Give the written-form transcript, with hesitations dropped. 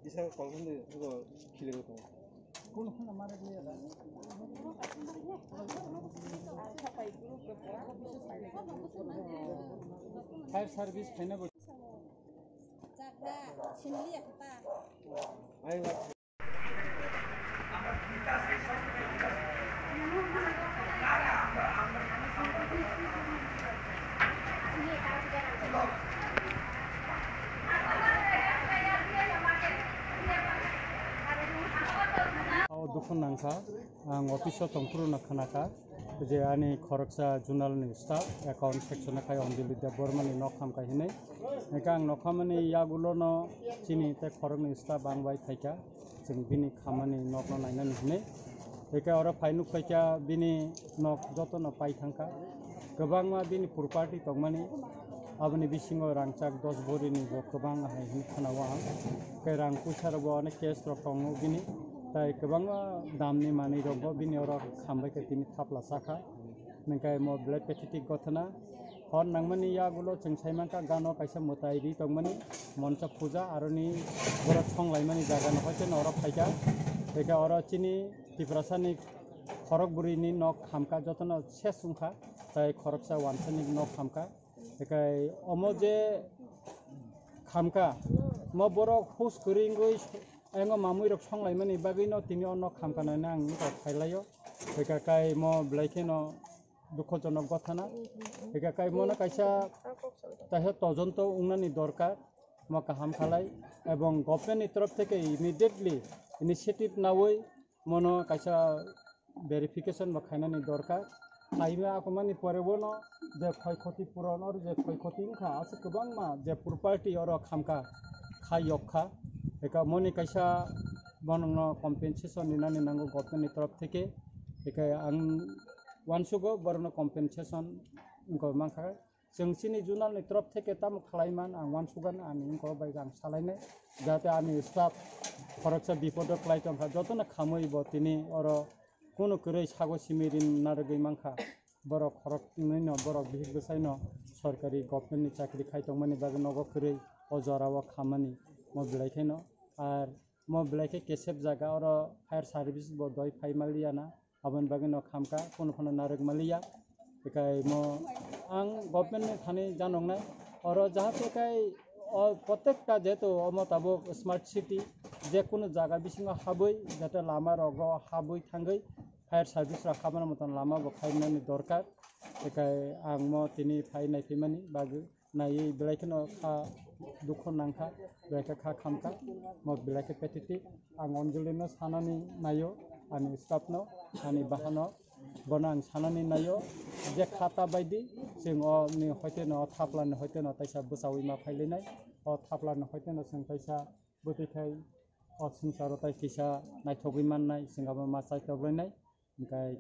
이상 광선데 이거 기대거든. 그건 하나 말해줘야 돼. Fire service छैन दुखन नांखा आं अफिसाव तंफुरुना खानाखा जे आंनि खरकसा जुनालनि स्टाफ एकाउन्ट सेक्सन खाय अनजिलि दे बर्मानि नखाम काहिनै नेका आं नखामानि यागुलोनो चिनि ते खरकनि स्टाफ बांबाय थाइका जों बिनि खामानि नखनो नायनानै हिनै एका अरा फाइनु फैका बिनि नख जतन पाइ थांका गोबांमा बिनि प्रपार्टी तंमानि आबनि बिसिङाव रांचाक 10 बोरिनि गोबां हाय खोनावा के रां पुछारबो अने केस रखङो बिनि ताई गोबांमा दामनि मानि रंगो बिनि अरा खामबाय के तिनि थापला साखा नंखाय मो ब्लेड पेथिटिक गथना हर नांमानि यागुलो जों साइमानका गानो काइसा मोताइरि तंमानि मनसा पूजा आरोनि बरा संलाइमानि जागानो हयते नरा फाइका एका अरा चिनि तिफ्रासानि खरकबुरिनि नख खामका जतन सेसुंखा ताई खरकसा वानसानि नख खामका एकाय अमजे खामका म बरा खुस करिंगै एंगो मामुइ रक संलाइमानि बागैनो तिनि अन खामकानानै आं निखौ फाइलायो एकाकाय म ब्लाइकेनो दुखजनक गथना एकाकाय मना काइसा ताहे तजन्त उंनानि दरकार म काहाम खालाय एवं गभर्नमेन्टनि तरफ থেকে इमिडिएटली इनिशिएटिभ नावै मनो काइसा भेरिफिकेशन बखायनानि दरकार खाइमा आकमानि परेबोनो जे क्षयक्षति पूरण और जे क्षयक्षति खा आसे गोबांमा जे प्रपार्टी और खामका खायखा एका मनि काइसा बननो कम्पेनसेशन निनानि नांगौ गभर्नमेन्टनि तरफ থেকে एका आं वानसुगो बरनो कम्पेनसेशन इनको माखा जोंसिनि जुनालनि तरफ থেকে ताम खालायमान आं वानसुगान आं इनको बाय आं सालायनाय जाहाथे आंनि स्टाफ खरकसा बिपद क्लाइटंखा जतन खामै बतिनि और कोनो करै सागो सिमिरिन नारगै मांखा बर खरक नैनो बर बिहिर बसायनो सरकारी गभर्नमेन्टनि चाकरि खायतंमानि बागै नगो करै अजरावा खामानि म बिलाइखैनो आर म बिलाइखे केसेब जागा और फायर सर्भिस ब दय फाइमालियाना आबन बागै न खामका कोनो नारग मालिया एकाय म आं गभर्नमेन्टनि थाने जानंनाय और जाहाथे काय प्रत्येकटा जेतो अमताबो स्मार्ट सिटी जे कोनो जागा बिसिङा हाबै जाते लामा रग हाबै थांगै फायर सर्भिस खामानि मतन लामा बखायनानि दरकार एकाय आं म तिनि फाइनाय फैमानि बागै नायै बिलाइखनो खा दुख नांखा बिलाइखे खा खामका म बिलाइखे पेटिटिक आं अनजुलिनो सानानि नायो आंनि स्टाफनो आंनि बाहानो बना आं सानानि नायो जे खाता बायदि जों नि हयते न थापलानो हयते न ताइसा बसावै मा फाइलिनाय अ थापलानो हयते न जों ताइसा बोथैखाय अ संसारो ताइ किसा नायथगै माननाय जोंहाबो मा साइथगलायनाय ओमफ्राय